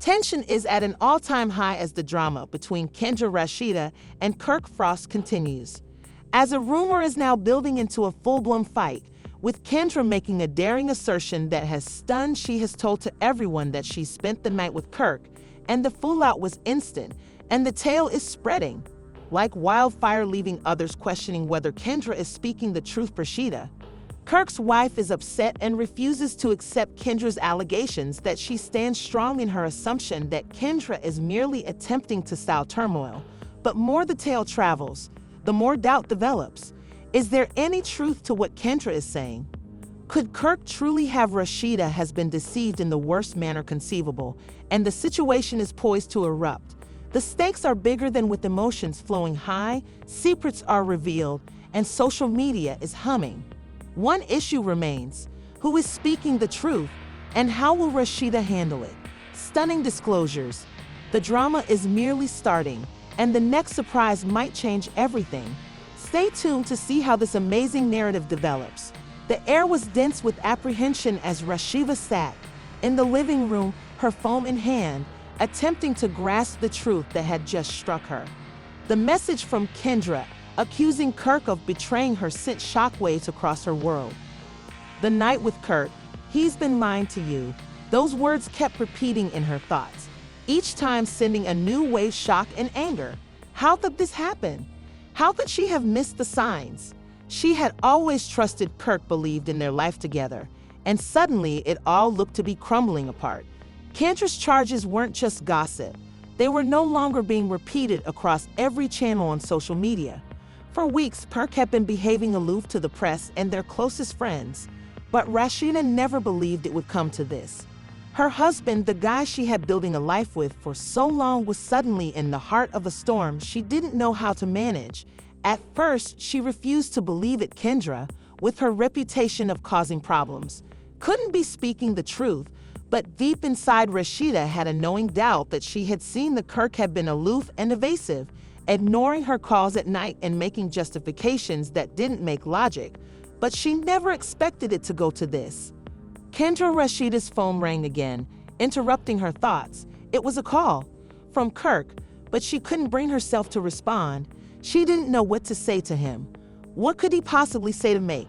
Tension is at an all-time high as the drama between Kendra Rasheeda and Kirk Frost continues, as a rumor is now building into a full-blown fight, with Kendra making a daring assertion that has stunned. She has told to everyone that she spent the night with Kirk, and the fallout was instant, and the tale is spreading like wildfire, leaving others questioning whether Kendra is speaking the truth. Rashida, Kirk's wife, is upset and refuses to accept Kendra's allegations, that she stands strong in her assumption that Kendra is merely attempting to sow turmoil. But more the tale travels, the more doubt develops. Is there any truth to what Kendra is saying? Could Kirk truly have? Rashida has been deceived in the worst manner conceivable, and the situation is poised to erupt. The stakes are bigger than, with emotions flowing high, secrets are revealed, and social media is humming. One issue remains: who is speaking the truth, and how will Rashida handle it? Stunning disclosures. The drama is merely starting, and the next surprise might change everything. Stay tuned to see how this amazing narrative develops. The air was dense with apprehension as Rashida sat in the living room, her phone in hand, attempting to grasp the truth that had just struck her. The message from Kendra, accusing Kirk of betraying her, sent shockwaves across her world. The night with Kirk, he's been lying to you. Those words kept repeating in her thoughts, each time sending a new wave of shock and anger. How could this happen? How could she have missed the signs? She had always trusted Kirk, believed in their life together, and suddenly it all looked to be crumbling apart. Kendra's charges weren't just gossip. They were no longer being repeated across every channel on social media. For weeks, Kirk had been behaving aloof to the press and their closest friends, but Rashida never believed it would come to this. Her husband, the guy she had building a life with for so long, was suddenly in the heart of a storm she didn't know how to manage. At first, she refused to believe it. Kendra, with her reputation of causing problems, couldn't be speaking the truth. But deep inside, Rashida had a knowing doubt that she had seen that Kirk had been aloof and evasive, ignoring her calls at night and making justifications that didn't make logic. But she never expected it to go to this. Rashida's phone rang again, interrupting her thoughts. It was a call from Kirk, but she couldn't bring herself to respond. She didn't know what to say to him. What could he possibly say to make?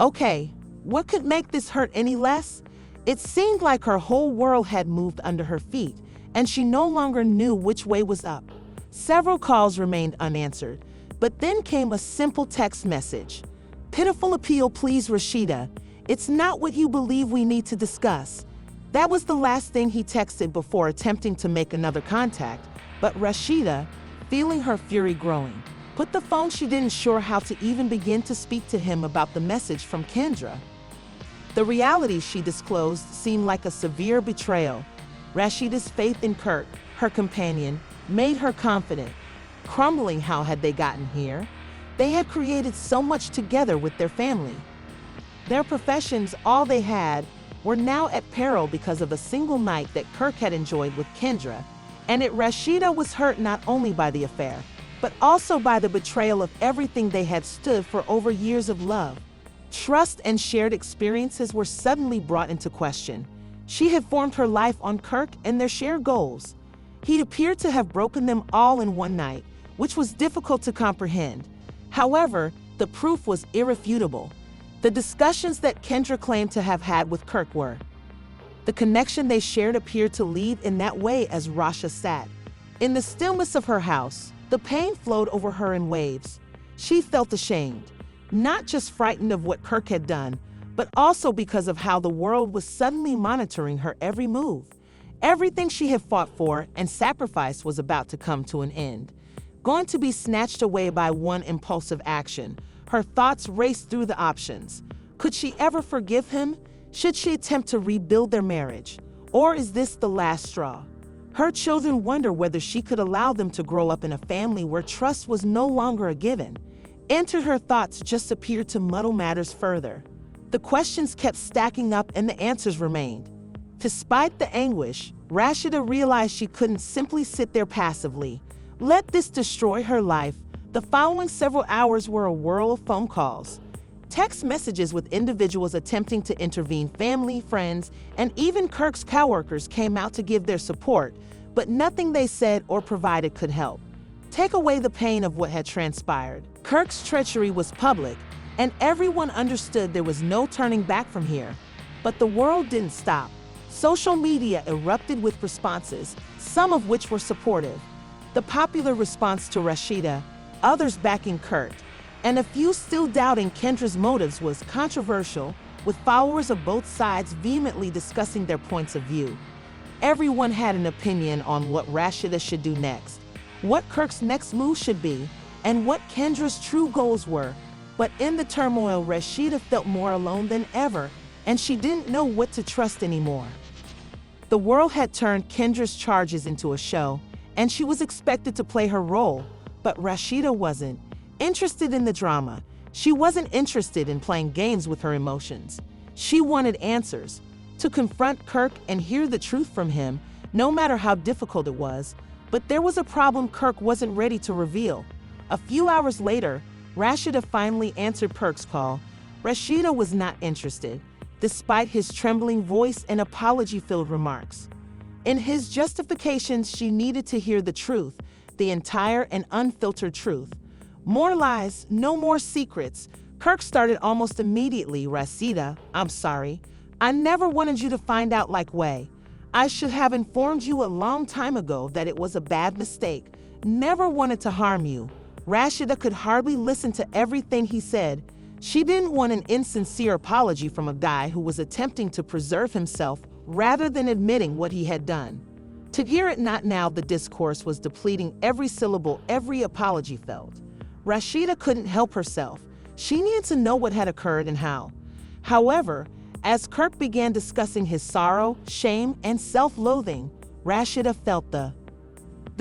Okay, what could make this hurt any less? It seemed like her whole world had moved under her feet, and she no longer knew which way was up. Several calls remained unanswered, but then came a simple text message. Pitiful appeal, please Rashida. It's not what you believe we need to discuss. That was the last thing he texted before attempting to make another contact, but Rashida, feeling her fury growing, put the phone. She didn't sure how to even begin to speak to him about the message from Kendra. The reality she disclosed seemed like a severe betrayal. Rashida's faith in Kirk, her companion, made her confident. Crumbling. How had they gotten here? They had created so much together with their family. Their professions, all they had, were now at peril because of a single night that Kirk had enjoyed with Kendra. And Rashida was hurt not only by the affair, but also by the betrayal of everything they had stood for over years of love. Trust and shared experiences were suddenly brought into question. She had formed her life on Kirk and their shared goals. He appeared to have broken them all in one night, which was difficult to comprehend. However, the proof was irrefutable. The discussions that Kendra claimed to have had with Kirk were. The connection they shared appeared to lead in that way as Rasha sat in the stillness of her house. The pain flowed over her in waves. She felt ashamed, not just frightened of what Kirk had done, but also because of how the world was suddenly monitoring her every move. Everything she had fought for and sacrificed was about to come to an end, going to be snatched away by one impulsive action. Her thoughts raced through the options. Could she ever forgive him? Should she attempt to rebuild their marriage? Or is this the last straw? Her children wonder whether she could allow them to grow up in a family where trust was no longer a given. Enter her thoughts just appeared to muddle matters further. The questions kept stacking up and the answers remained. Despite the anguish, Rashida realized she couldn't simply sit there passively. Let this destroy her life. The following several hours were a whirl of phone calls. Text messages with individuals attempting to intervene. Family, friends, and even Kirk's coworkers came out to give their support, but nothing they said or provided could help take away the pain of what had transpired. Kirk's treachery was public, and everyone understood there was no turning back from here. But the world didn't stop. Social media erupted with responses, some of which were supportive. The popular response to Rashida, others backing Kirk, and a few still doubting Kendra's motives was controversial, with followers of both sides vehemently discussing their points of view. Everyone had an opinion on what Rashida should do next, what Kirk's next move should be, and what Kendra's true goals were. But in the turmoil, Rashida felt more alone than ever, and she didn't know what to trust anymore. The world had turned Kendra's charges into a show, and she was expected to play her role, but Rashida wasn't interested in the drama. She wasn't interested in playing games with her emotions. She wanted answers, to confront Kirk and hear the truth from him, no matter how difficult it was. But there was a problem Kirk wasn't ready to reveal. A few hours later, Rashida finally answered Kirk's call. Rashida was not interested, despite his trembling voice and apology-filled remarks. In his justifications, she needed to hear the truth, the entire and unfiltered truth. More lies, no more secrets. Kirk started almost immediately. Rashida, I'm sorry. I never wanted you to find out like way. I should have informed you a long time ago that it was a bad mistake. Never wanted to harm you. Rashida could hardly listen to everything he said. She didn't want an insincere apology from a guy who was attempting to preserve himself rather than admitting what he had done. To hear it not now, the discourse was depleting every syllable, every apology felt. Rashida couldn't help herself. She needed to know what had occurred and how. However, as Kirk began discussing his sorrow, shame, and self-loathing, Rashida felt the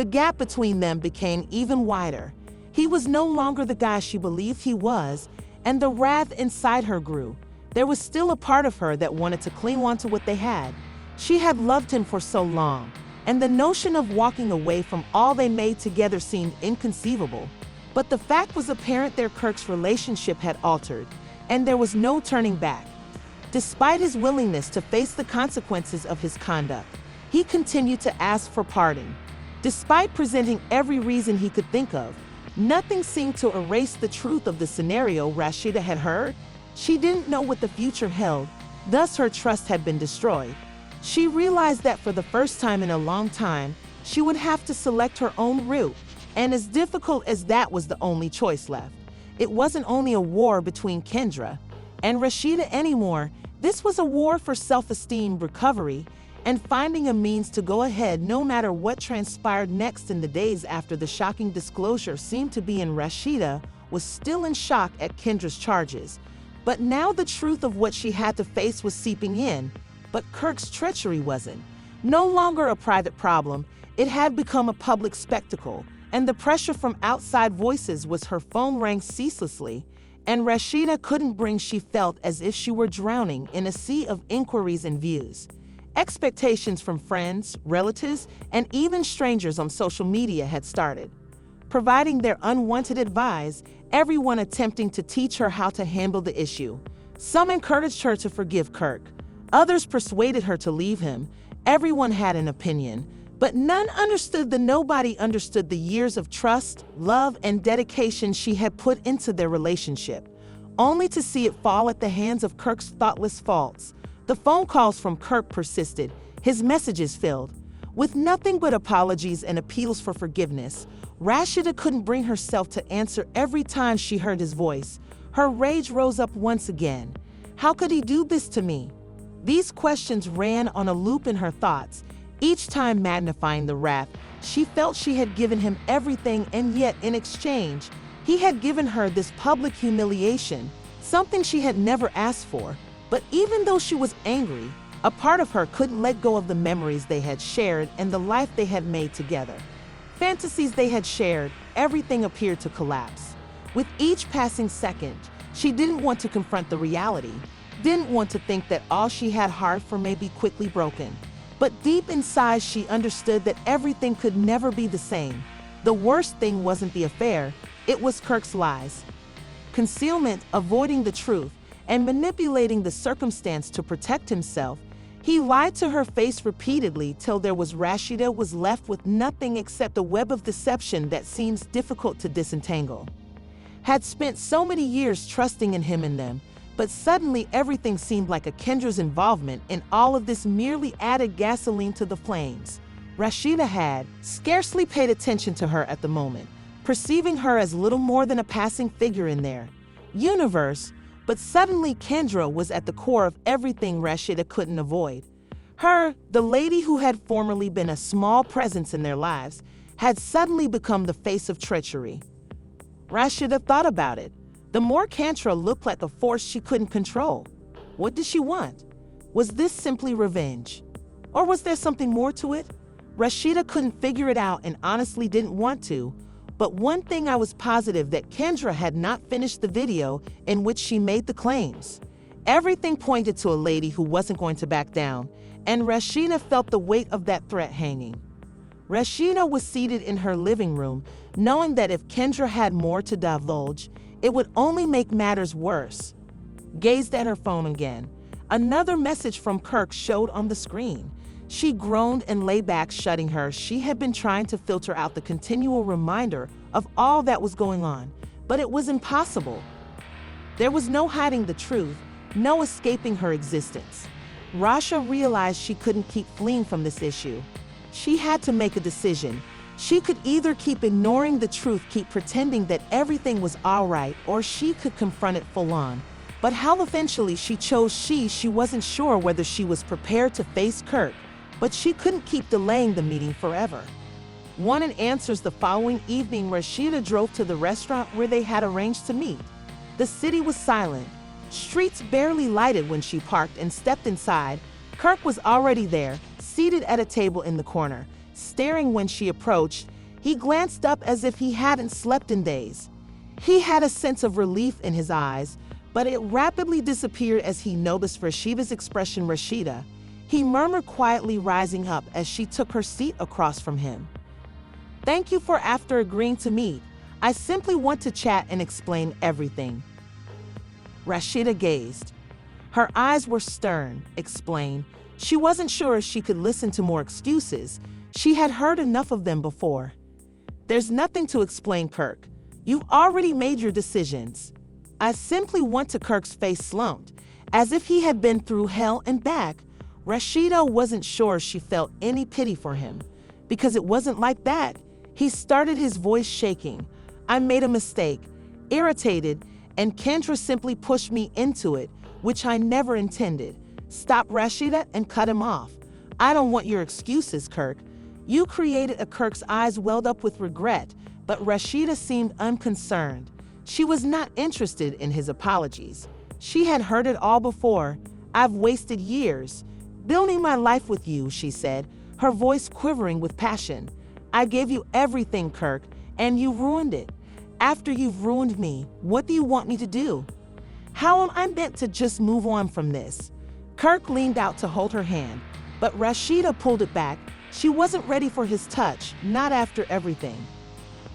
gap between them became even wider. He was no longer the guy she believed he was, and the wrath inside her grew. There was still a part of her that wanted to cling on to what they had. She had loved him for so long, and the notion of walking away from all they made together seemed inconceivable. But the fact was apparent there: Kirk's relationship had altered, and there was no turning back. Despite his willingness to face the consequences of his conduct, he continued to ask for pardon. Despite presenting every reason he could think of, nothing seemed to erase the truth of the scenario Rashida had heard. She didn't know what the future held, thus her trust had been destroyed. She realized that for the first time in a long time, she would have to select her own route, and as difficult as that was, the only choice left. It wasn't only a war between Kendra and Rashida anymore. This was a war for self-esteem, recovery, and finding a means to go ahead no matter what transpired next. In the days after the shocking disclosure seemed to be in, Rashida was still in shock at Kendra's charges. But now the truth of what she had to face was seeping in. But Kirk's treachery wasn't. No longer a private problem, it had become a public spectacle, and the pressure from outside voices was. Her phone rang ceaselessly, and Rashida couldn't breathe. She felt as if she were drowning in a sea of inquiries and views. Expectations from friends, relatives, and even strangers on social media had started, providing their unwanted advice, everyone attempting to teach her how to handle the issue. Some encouraged her to forgive Kirk. Others persuaded her to leave him. Everyone had an opinion, but none understood nobody understood the years of trust, love, and dedication she had put into their relationship, only to see it fall at the hands of Kirk's thoughtless faults. The phone calls from Kirk persisted, his messages filled with nothing but apologies and appeals for forgiveness. Rashida couldn't bring herself to answer every time she heard his voice. Her rage rose up once again. How could he do this to me? These questions ran on a loop in her thoughts, each time magnifying the wrath. She felt she had given him everything, and yet in exchange, he had given her this public humiliation, something she had never asked for. But even though she was angry, a part of her couldn't let go of the memories they had shared and the life they had made together. Fantasies they had shared, everything appeared to collapse. With each passing second, she didn't want to confront the reality, didn't want to think that all she had hoped for may be quickly broken. But deep inside, she understood that everything could never be the same. The worst thing wasn't the affair, it was Kirk's lies. concealment, avoiding the truth, and manipulating the circumstance to protect himself. He lied to her face repeatedly till Rashida was left with nothing except a web of deception that seems difficult to disentangle. Had spent so many years trusting in him and them, but suddenly everything seemed like Kendra's involvement in all of this merely added gasoline to the flames. Rashida had scarcely paid attention to her at the moment, perceiving her as little more than a passing figure in their universe, but suddenly Kendra was at the core of everything Rashida couldn't avoid. Her, the lady who had formerly been a small presence in their lives, had suddenly become the face of treachery. Rashida thought about it. The more Kendra looked like a force she couldn't control. What did she want? Was this simply revenge? Or was there something more to it? Rashida couldn't figure it out and honestly didn't want to. But one thing I was positive that Kendra had not finished the video in which she made the claims. Everything pointed to a lady who wasn't going to back down, and Rashida felt the weight of that threat hanging. Rashida was seated in her living room, knowing that if Kendra had more to divulge, it would only make matters worse. Gazed at her phone again. Another message from Kirk showed on the screen. She groaned and lay back, shutting her. She had been trying to filter out the continual reminder of all that was going on, but it was impossible. There was no hiding the truth, no escaping her existence. Rasha realized she couldn't keep fleeing from this issue. She had to make a decision. She could either keep ignoring the truth, keep pretending that everything was all right, or she could confront it full on. But how eventually she chose she wasn't sure whether she was prepared to face Kirk, but she couldn't keep delaying the meeting forever. Wanting answers the following evening, Rashida drove to the restaurant where they had arranged to meet. The city was silent, streets barely lighted when she parked and stepped inside. Kirk was already there, seated at a table in the corner, staring when she approached. He glanced up as if he hadn't slept in days. He had a sense of relief in his eyes, but it rapidly disappeared as he noticed Rashida's expression. Rashida, he murmured quietly, rising up as she took her seat across from him. Thank you for after agreeing to meet. I simply want to chat and explain everything. Rashida gazed. Her eyes were stern. Explain. She wasn't sure if she could listen to more excuses. She had heard enough of them before. There's nothing to explain, Kirk. You've already made your decisions. I simply want to. Kirk's face slumped, as if he had been through hell and back. Rashida wasn't sure she felt any pity for him, because it wasn't like that. He started, his voice shaking. I made a mistake, irritated, and Kendra simply pushed me into it, which I never intended. Stop, Rashida, and cut him off. I don't want your excuses, Kirk. You created a. Kirk's eyes welled up with regret, but Rashida seemed unconcerned. She was not interested in his apologies. She had heard it all before. I've wasted years building my life with you, she said, her voice quivering with passion. I gave you everything, Kirk, and you ruined it. After you've ruined me, what do you want me to do? How am I meant to just move on from this? Kirk leaned out to hold her hand, but Rashida pulled it back. She wasn't ready for his touch, not after everything.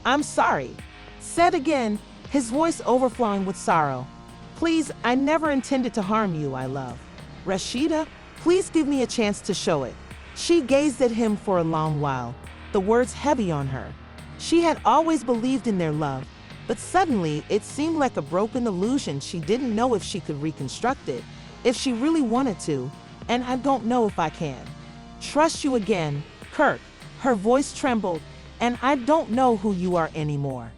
I'm sorry, said again, his voice overflowing with sorrow. Please, I never intended to harm you, I love. Rashida, please give me a chance to show it. She gazed at him for a long while, the words heavy on her. She had always believed in their love, but suddenly it seemed like a broken illusion. She didn't know if she could reconstruct it, if she really wanted to, and I don't know if I can. Trust you again, Kirk. Her voice trembled, and I don't know who you are anymore.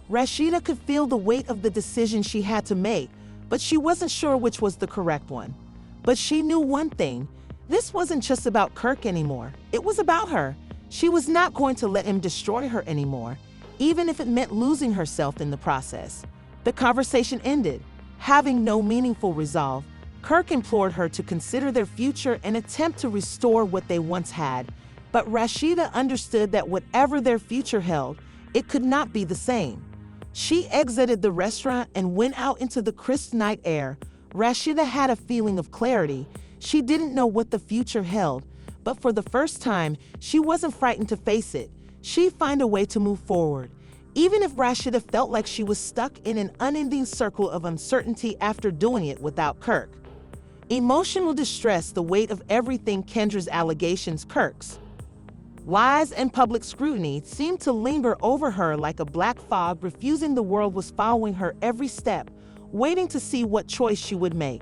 Rashida could feel the weight of the decision she had to make, but she wasn't sure which was the correct one. But she knew one thing. This wasn't just about Kirk anymore. It was about her. She was not going to let him destroy her anymore, even if it meant losing herself in the process. The conversation ended. Having no meaningful resolve, Kirk implored her to consider their future and attempt to restore what they once had. But Rashida understood that whatever their future held, it could not be the same. She exited the restaurant and went out into the crisp night air. Rashida had a feeling of clarity. She didn't know what the future held, but for the first time, she wasn't frightened to face it. She'd find a way to move forward. even if Rashida felt like she was stuck in an unending circle of uncertainty after doing it without Kirk. Emotional distress, the weight of everything Kendra's allegations, Kirk's lies, and public scrutiny seemed to linger over her like a black fog, refusing. The world was following her every step, waiting to see what choice she would make.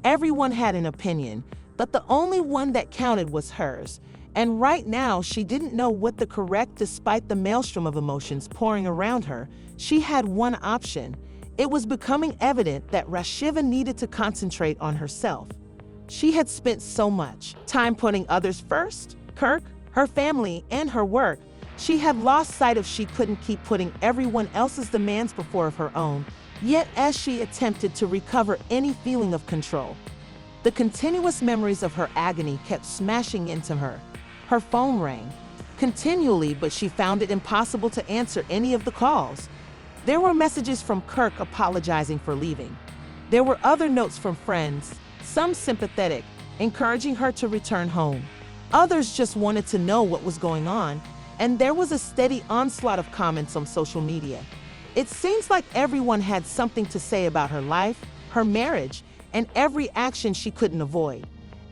Everyone had an opinion, but the only one that counted was hers. And right now, she didn't know what the correct. Despite the maelstrom of emotions pouring around her, she had one option. It was becoming evident that Rashida needed to concentrate on herself. She had spent so much time putting others first, Kirk, her family, and her work. She had lost sight of she couldn't keep putting everyone else's demands before her own. Yet as she attempted to recover any feeling of control, the continuous memories of her agony kept smashing into her. Her phone rang continually, but she found it impossible to answer any of the calls. There were messages from Kirk apologizing for leaving. There were other notes from friends, some sympathetic, encouraging her to return home. Others just wanted to know what was going on, and there was a steady onslaught of comments on social media. It seems like everyone had something to say about her life, her marriage, and every action she couldn't avoid.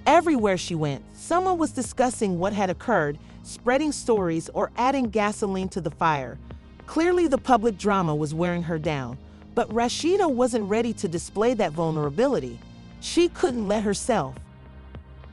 Everywhere she went, someone was discussing what had occurred, spreading stories, or adding gasoline to the fire. Clearly, the public drama was wearing her down, but Rashida wasn't ready to display that vulnerability. She couldn't let herself.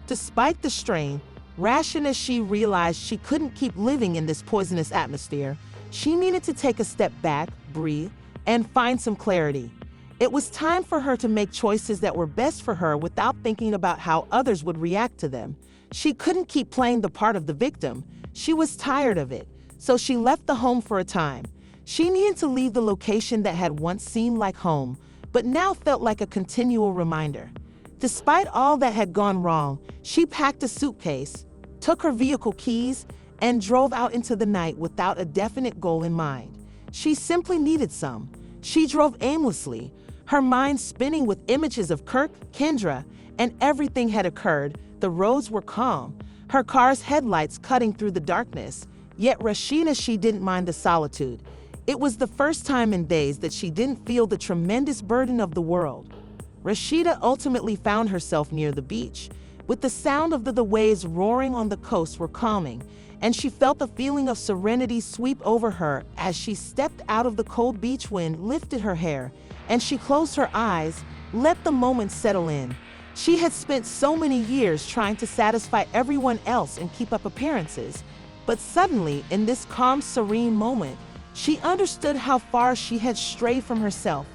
Despite the strain, ration as she realized she couldn't keep living in this poisonous atmosphere, she needed to take a step back, breathe, and find some clarity. It was time for her to make choices that were best for her without thinking about how others would react to them. She couldn't keep playing the part of the victim. She was tired of it, so she left the home for a time. She needed to leave the location that had once seemed like home, but now felt like a continual reminder. Despite all that had gone wrong, she packed a suitcase, took her vehicle keys, and drove out into the night without a definite goal in mind. She simply needed some. She drove aimlessly, her mind spinning with images of Kirk, Kendra, and everything had occurred. The roads were calm, her car's headlights cutting through the darkness. Yet Rashida, she didn't mind the solitude. It was the first time in days that she didn't feel the tremendous burden of the world. Rashida ultimately found herself near the beach, with the sound of the waves roaring on the coast were calming, and she felt a feeling of serenity sweep over her as she stepped out of the cold beach wind, lifted her hair, and she closed her eyes, let the moment settle in. She had spent so many years trying to satisfy everyone else and keep up appearances, but suddenly, in this calm, serene moment, she understood how far she had strayed from herself,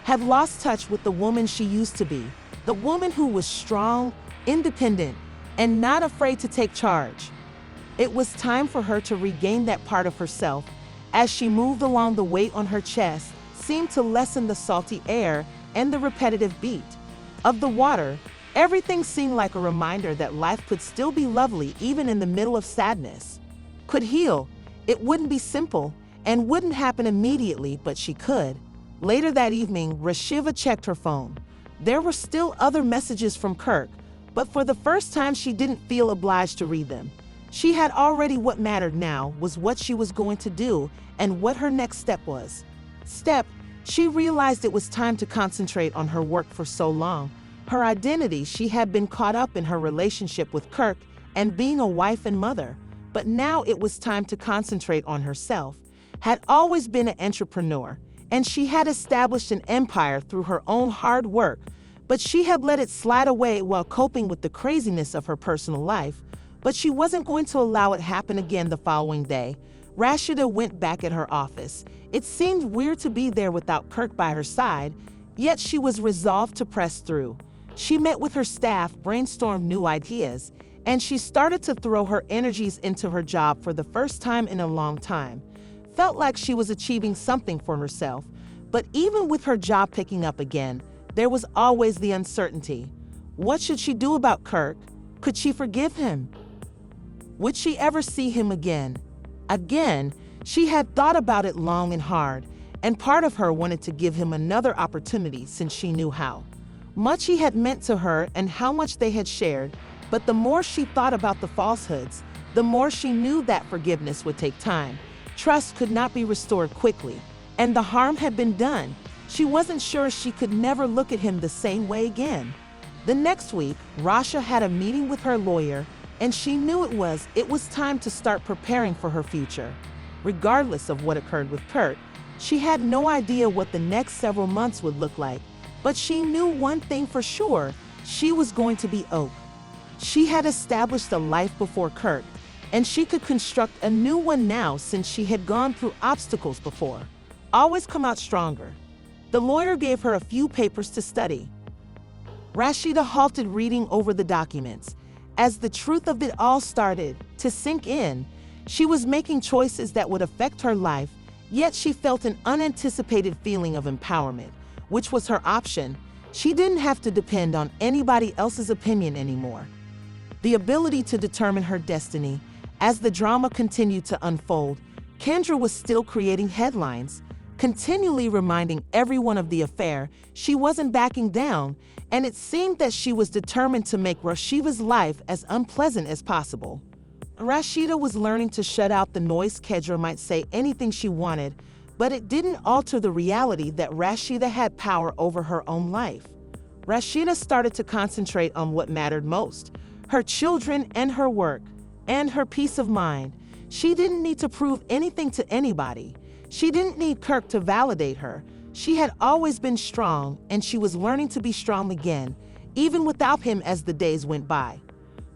had lost touch with the woman she used to be, the woman who was strong, independent, and not afraid to take charge. It was time for her to regain that part of herself. As she moved along, the weight on her chest seemed to lessen, the salty air and the repetitive beat of the water. Everything seemed like a reminder that life could still be lovely even in the middle of sadness. Could heal. It wouldn't be simple and wouldn't happen immediately, but she could. Later that evening, Rashida checked her phone. There were still other messages from Kirk, but for the first time she didn't feel obliged to read them. She had already. What mattered now was what she was going to do and what her next step was. She realized it was time to concentrate on her work. For so long, her identity, she had been caught up in her relationship with Kirk and being a wife and mother. But now it was time to concentrate on herself. Had always been an entrepreneur, and she had established an empire through her own hard work, but she had let it slide away while coping with the craziness of her personal life. But she wasn't going to allow it happen again. The following day, Rashida went back at her office. It seemed weird to be there without Kirk by her side, yet she was resolved to press through. She met with her staff, brainstormed new ideas, and she started to throw her energies into her job. For the first time in a long time, felt like she was achieving something for herself. But even with her job picking up again, there was always the uncertainty. What should she do about Kirk? Could she forgive him? Would she ever see him again? She had thought about it long and hard, and part of her wanted to give him another opportunity since she knew how much he had meant to her and how much they had shared. But the more she thought about the falsehoods, the more she knew that forgiveness would take time. Trust could not be restored quickly, and the harm had been done. She wasn't sure she could never look at him the same way again. The next week, Rasha had a meeting with her lawyer, and she knew it was time to start preparing for her future. Regardless of what occurred with Kirk, she had no idea what the next several months would look like, but she knew one thing for sure: she was going to be Oak. She had established a life before Kirk, and she could construct a new one now since she had gone through obstacles before. Always come out stronger. The lawyer gave her a few papers to study. Rashida halted reading over the documents. As the truth of it all started to sink in, she was making choices that would affect her life, yet she felt an unanticipated feeling of empowerment, which was her option. She didn't have to depend on anybody else's opinion anymore. The ability to determine her destiny. As the drama continued to unfold, Kendra was still creating headlines, continually reminding everyone of the affair. She wasn't backing down, and it seemed that she was determined to make Rashida's life as unpleasant as possible. Rashida was learning to shut out the noise. Kendra might say anything she wanted, but it didn't alter the reality that Rashida had power over her own life. Rashida started to concentrate on what mattered most: her children and her work, and her peace of mind. She didn't need to prove anything to anybody. She didn't need Kirk to validate her. She had always been strong, and she was learning to be strong again, even without him. As the days went by,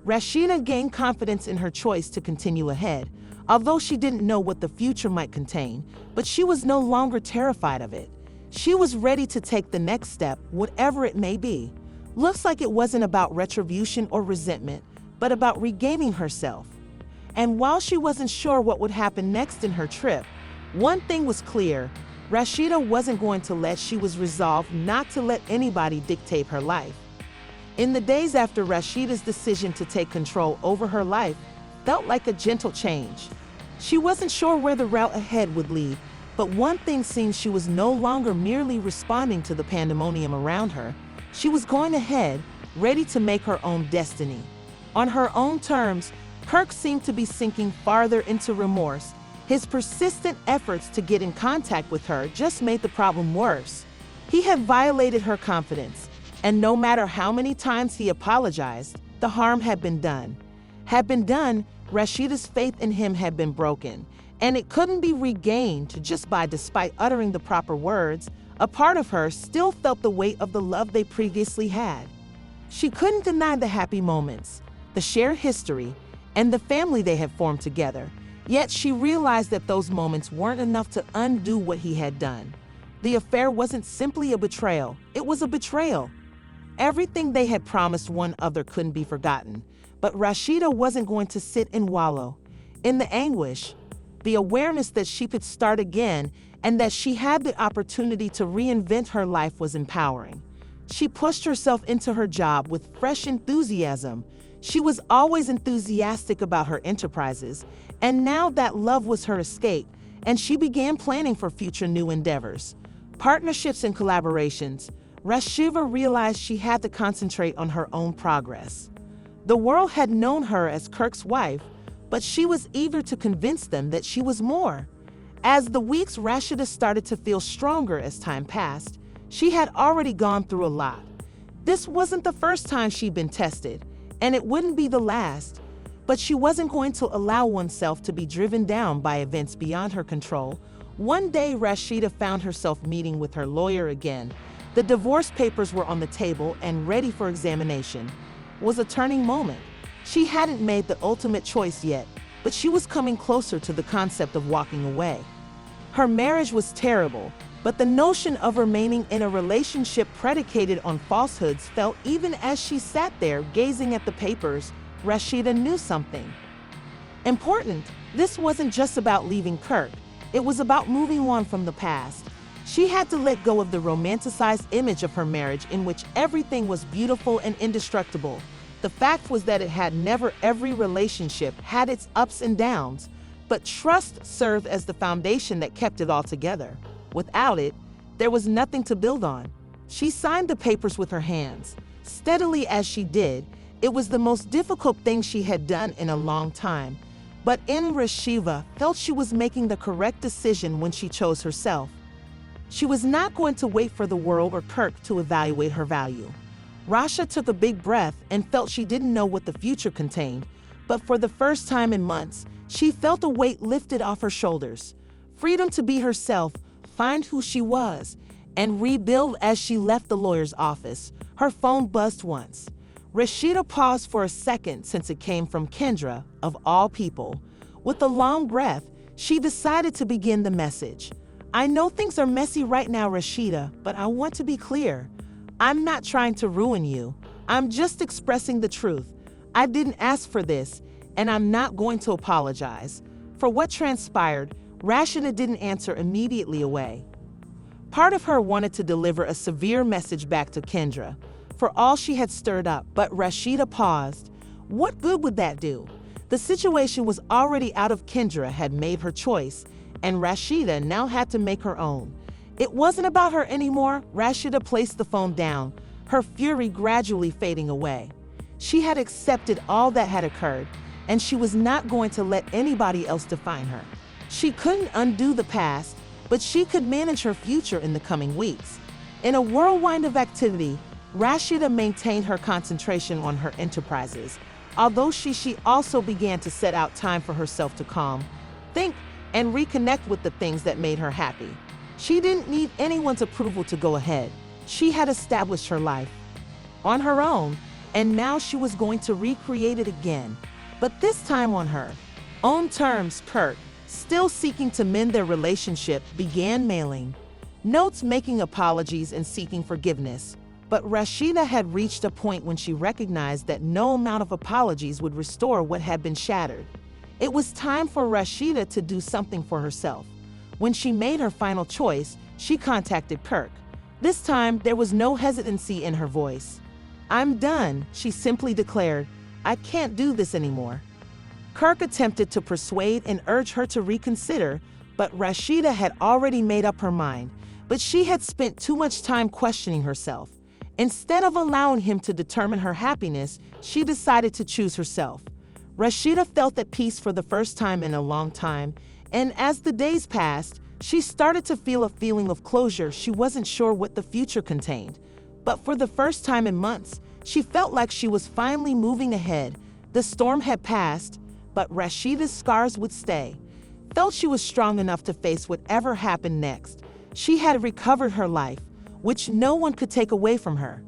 Rashida gained confidence in her choice to continue ahead, although she didn't know what the future might contain, but she was no longer terrified of it. She was ready to take the next step, whatever it may be. Looks like it wasn't about retribution or resentment, but about regaining herself. And while she wasn't sure what would happen next in her trip, one thing was clear: Rashida wasn't going to let. She was resolved not to let anybody dictate her life. In the days after, Rashida's decision to take control over her life felt like a gentle change. She wasn't sure where the route ahead would lead, but one thing seemed: she was no longer merely responding to the pandemonium around her. She was going ahead, ready to make her own destiny. On her own terms. Kirk seemed to be sinking farther into remorse. His persistent efforts to get in contact with her just made the problem worse. He had violated her confidence, and no matter how many times he apologized, the harm had been done. Rashida's faith in him had been broken, and it couldn't be regained despite uttering the proper words. A part of her still felt the weight of the love they previously had. She couldn't deny the happy moments, the shared history, and the family they had formed together. Yet she realized that those moments weren't enough to undo what he had done. The affair wasn't simply a betrayal, it was a betrayal. Everything they had promised one another couldn't be forgotten, but Rashida wasn't going to sit and wallow in the anguish. The awareness that she could start again and that she had the opportunity to reinvent her life was empowering. She pushed herself into her job with fresh enthusiasm. She was always enthusiastic about her enterprises, and now that love was her escape, and she began planning for future new endeavors, partnerships and collaborations. Rashida realized she had to concentrate on her own progress. The world had known her as Kirk's wife, but she was eager to convince them that she was more. As the weeks, Rashida started to feel stronger as time passed. She had already gone through a lot. This wasn't the first time she'd been tested, and it wouldn't be the last. But she wasn't going to allow oneself to be driven down by events beyond her control. One day, Rashida found herself meeting with her lawyer again. The divorce papers were on the table and ready for examination. It was a turning moment. She hadn't made the ultimate choice yet, but she was coming closer to the concept of walking away. Her marriage was terrible, but the notion of remaining in a relationship predicated on falsehoods felt. Even as she sat there gazing at the papers, Rashida knew something important. This wasn't just about leaving Kirk. It was about moving on from the past. She had to let go of the romanticized image of her marriage in which everything was beautiful and indestructible. The fact was that every relationship had its ups and downs, but trust served as the foundation that kept it all together. Without it, there was nothing to build on. She signed the papers with her hands, steadily as she did. It was the most difficult thing she had done in a long time, But in Rashida felt she was making the correct decision when she chose herself. She was not going to wait for the world or Kirk to evaluate her value. Rasha took a big breath and felt she didn't know what the future contained, but for the first time in months, she felt a weight lifted off her shoulders. Freedom to be herself, find who she was, and rebuild. As she left the lawyer's office, her phone buzzed once. Rashida paused for a second since it came from Kendra, of all people. With a long breath, she decided to begin the message. I know things are messy right now, Rashida, but I want to be clear. I'm not trying to ruin you. I'm just expressing the truth. I didn't ask for this, and I'm not going to apologize. For what transpired, Rashida didn't answer immediately away. Part of her wanted to deliver a severe message back to Kendra for all she had stirred up, but Rashida paused. What good would that do? The situation was already out of. Kendra had made her choice, and Rashida now had to make her own. It wasn't about her anymore. Rashida placed the phone down, her fury gradually fading away. She had accepted all that had occurred, and she was not going to let anybody else define her. She couldn't undo the past, but she could manage her future in the coming weeks. In a whirlwind of activity, Rashida maintained her concentration on her enterprises, although she also began to set out time for herself to calm, think, and reconnect with the things that made her happy. She didn't need anyone's approval to go ahead. She had established her life on her own, and now she was going to recreate it again, but this time on her own terms. Kirk, still seeking to mend their relationship, began mailing notes, making apologies, and seeking forgiveness. But Rashida had reached a point when she recognized that no amount of apologies would restore what had been shattered. It was time for Rashida to do something for herself. When she made her final choice, she contacted Kirk. This time, there was no hesitancy in her voice. I'm done, she simply declared. I can't do this anymore. Kirk attempted to persuade and urge her to reconsider, but Rashida had already made up her mind. But she had spent too much time questioning herself. Instead of allowing him to determine her happiness, she decided to choose herself. Rashida felt at peace for the first time in a long time, and as the days passed, she started to feel a feeling of closure. She wasn't sure what the future contained, but for the first time in months, she felt like she was finally moving ahead. The storm had passed, but Rashida's scars would stay. Felt she was strong enough to face whatever happened next. She had recovered her life, which no one could take away from her.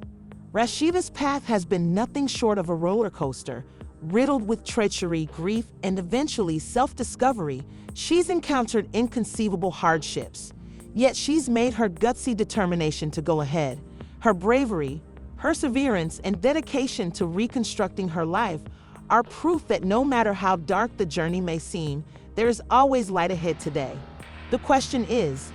Rashida's path has been nothing short of a roller coaster, riddled with treachery, grief, and eventually self-discovery. She's encountered inconceivable hardships, yet she's made her gutsy determination to go ahead. Her bravery, perseverance, and dedication to reconstructing her life are proof that no matter how dark the journey may seem, there is always light ahead today. The question is,